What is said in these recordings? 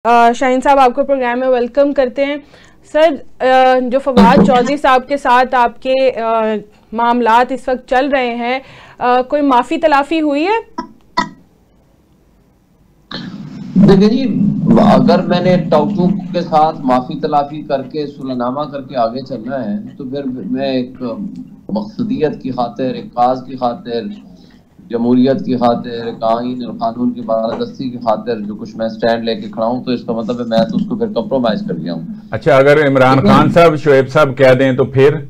शाहीन साहब आपको प्रोग्राम में वेलकम करते हैं। सर, जो फवाद चौधरी साहब के साथ आपके मामलात इस वक्त चल रहे हैं, कोई माफ़ी तलाफ़ी हुई है? देखिए जी, अगर मैंने टॉकटूक के साथ माफ़ी तलाफ़ी करके सुलहनामा करके आगे चलना है तो फिर मैं एक मकसदियत की खातिर, एक काज की खातिर, जमहूरियत की खातिर, आईन और कानून की बालादस्ती की खातिर जो कुछ मैं स्टैंड लेके खड़ा हूँ, तो इसका मतलब है मैं तो उसको फिर कंप्रोमाइज कर गया हूँ। अच्छा, अगर इमरान खान साहब शोएब साहब कह दें तो फिर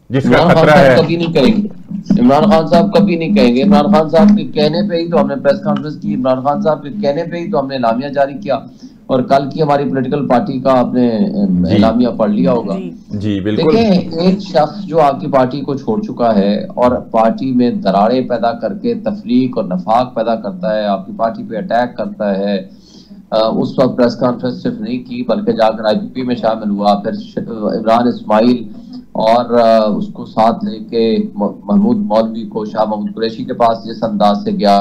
जिसका खतरा है? कभी नहीं कहेंगे, इमरान खान साहब कभी नहीं कहेंगे। इमरान खान साहब के कहने पे ही तो हमने प्रेस कॉन्फ्रेंस की, इमरान खान साहब के कहने पे ही तो हमने एलामिया जारी किया, और कल की हमारी पॉलिटिकल पार्टी का आपने एलामिया पढ़ लिया होगा। जी बिल्कुल। देखिए, एक शख्स जो आपकी पार्टी को छोड़ चुका है और पार्टी में दरारें पैदा करके तफरीक और नफाक पैदा करता है, आपकी पार्टी पे अटैक करता है, उस वक्त प्रेस कॉन्फ्रेंस सिर्फ नहीं की बल्कि जाकर IPP में शामिल हुआ, फिर इमरान इस्माइल और उसको साथ लेके महमूद मौलवी को शाह महमूद कुरैशी के पास जिस अंदाज से गया,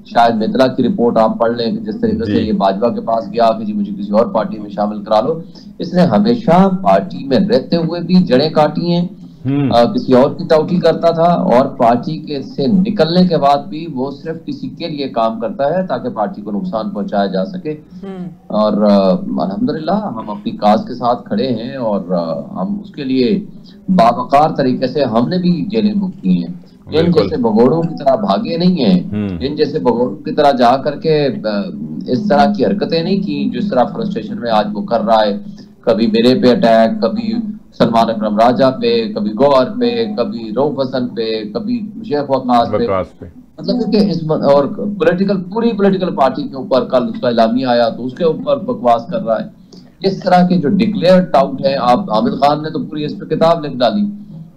शायद मित्रा की रिपोर्ट आप पढ़ लें जिस तरीके से ये बाजवा के पास गया कि जी मुझे किसी और पार्टी में शामिल करा लो। इसने हमेशा पार्टी में रहते हुए भी जड़ें काटी हैं, किसी और की टाउटी करता था, और पार्टी के से निकलने के बाद भी वो सिर्फ किसी के लिए काम करता है ताकि पार्टी को नुकसान पहुंचाया जा सके। और अल्हम्दुलिल्लाह हम अपनी काज के साथ खड़े हैं और हम उसके लिए बावकार तरीके से हमने भी जेलें बुक की हैं। इन जैसे भगोड़ों की तरह भागे नहीं है, इन जैसे भगोड़ों की तरह जा करके इस तरह की हरकतें नहीं की जिस तरह फ्रस्ट्रेशन में आज वो कर रहा है। कभी मेरे पे अटैक, कभी सलमान अकरम राजा पे, कभी गौहर पे, कभी रऊफ हसन पे, कभी शेख वकास पे। मतलब कि इस और पूरी पॉलिटिकल पार्टी के ऊपर कल उसका इलामिया आया तो उसके ऊपर बकवास कर रहा है। इस तरह के जो डिक्लेयर टाउट है, आप आमिर खान ने तो पूरी इस पर किताब लिख डाली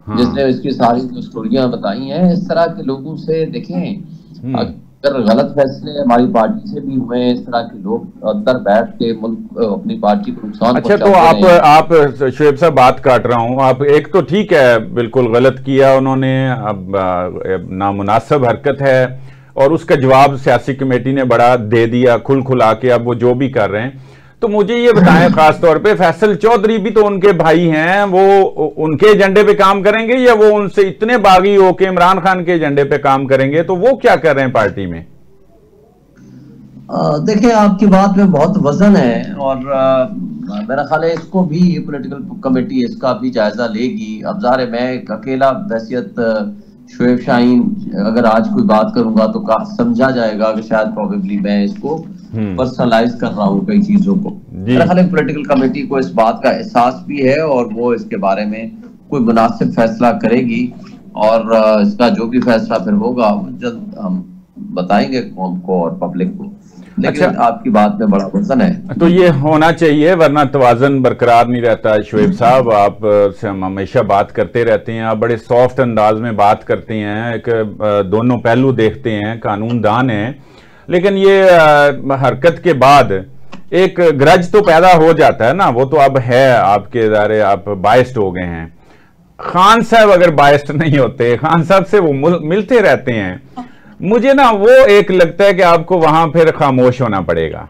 जिसने इसकी सारी जो स्टोरियां बताई हैं। इस तरह के लोगों से देखें, अगर गलत फैसले हमारी पार्टी से भी हुए, इस तरह के लोग अंदर बैठ के मुल्क अपनी पार्टी को नुकसान। अच्छा, तो आप शोएब साहब बात काट रहा हूँ, आप एक तो ठीक है बिल्कुल गलत किया उन्होंने, अब नामुनासिब हरकत है और उसका जवाब सियासी कमेटी ने बड़ा दे दिया खुल खुला के, अब वो जो भी कर रहे हैं। तो मुझे ये बताएं, खास तौर पे फैसल चौधरी भी तो उनके भाई हैं, वो उनके एजेंडे पे काम करेंगे या वो उनसे इतने बागी हो के इमरान खान के एजेंडे पे काम करेंगे? तो वो क्या कर रहे हैं पार्टी में? देखिए, आपकी बात में बहुत वजन है और मेरा ख्याल है इसको भी पॉलिटिकल कमेटी इसका भी जायजा लेगी। अब ज़ाहिर है मैं एक अकेला बहसियत शोएब शाहीन अगर आज कोई बात करूंगा तो समझा जाएगा कि शायद प्रोबेबली मैं इसको पर्सनलाइज कर रहा हूँ कई चीजों को। मेरा ख्याल है पॉलिटिकल कमेटी को इस बात का एहसास भी है और वो इसके बारे में कोई मुनासिब फैसला करेगी और इसका जो भी फैसला फिर होगा वो जल्द हम बताएंगे कौम को और पब्लिक को। लेकिन अच्छा, आपकी बात में बड़ा वजन है तो ये होना चाहिए, वरना तवाज़न बरकरार नहीं रहता। शोएब साहब, आप से हम हमेशा बात करते रहते हैं, आप बड़े सॉफ्ट अंदाज में बात करते हैं, एक दोनों पहलू देखते हैं, कानूनदान हैं, लेकिन ये हरकत के बाद एक ग्रज तो पैदा हो जाता है ना, वो तो अब है आपके इदारे, आप बायस्ड हो गए हैं। खान साहब अगर बायस्ड नहीं होते, खान साहब से वो मिलते रहते हैं, मुझे ना वो एक लगता है कि आपको वहां फिर खामोश होना पड़ेगा।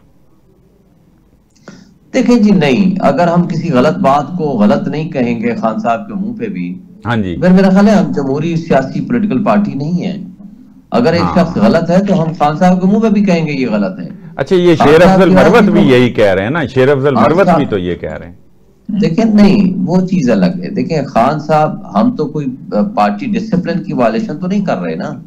देखिए जी, नहीं, अगर हम किसी गलत बात को गलत नहीं कहेंगे खान साहब के मुंह पे भी, हाँ जी, फिर मेरा ख्याल है हम जमहूरी सियासी पॉलिटिकल पार्टी नहीं है। अगर एक शख्स गलत है तो हम खान साहब के मुंह पे भी कहेंगे ये गलत है। अच्छा, ये शेर अफजल मरवत भी यही कह रहे हैं ना, शेर अफजल मरवत भी तो ये कह रहे हैं। देखिए, नहीं, वो चीज अलग है। देखिए खान साहब, हम तो कोई पार्टी डिसिप्लिन की वायलेशन तो नहीं कर रहे ना।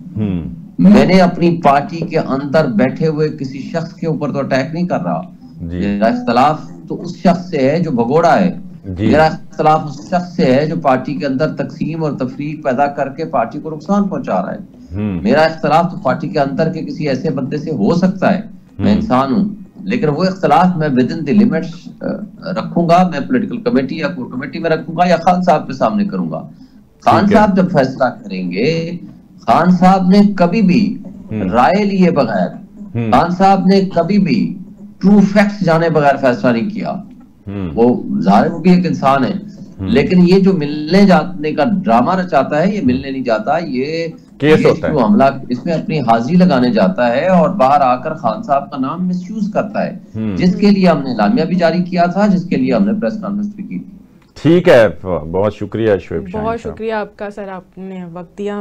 मैंने अपनी पार्टी के अंदर बैठे हुए किसी शख्स के ऊपर तो अटैक नहीं कर रहा। मेरा इख्तलाफ तो उस शख्स से है जो भगोड़ा है, मेरा इख्तलाफ उस शख्स से है जो पार्टी के अंदर तकसीम और तफरीक पैदा करके पार्टी को नुकसान पहुंचा रहा है। मेरा इख्तलाफ तो पार्टी के अंदर के किसी ऐसे बंदे से हो सकता है, मैं इंसान हूं, लेकिन वो इख्तलाफ मैं विद इन द लिमिट्स रखूंगा। मैं पॉलिटिकल कमेटी या कोर कमेटी में रखूंगा या खान साहब के सामने करूंगा। खान साहब जब फैसला करेंगे, खान साहब ने कभी भी राय लिए बगैर, खान साहब ने कभी भी ट्रू फैक्ट्स जाने बगैर फैसला नहीं किया। वो जाहिर वो भी एक इंसान है, लेकिन ये जो मिलने जाने का ड्रामा रचाता है, ये मिलने नहीं जाता, ये केस होता है, हमला इसमें अपनी हाजिरी लगाने जाता है और बाहर आकर खान साहब का नाम मिसयूज करता है, जिसके लिए हमने इलामिया भी जारी किया था, जिसके लिए हमने प्रेस कॉन्फ्रेंस भी की थी। ठीक है, बहुत शुक्रिया शोएब शाहीन। बहुत शुक्रिया आपका सर, आपने वक्त दिया।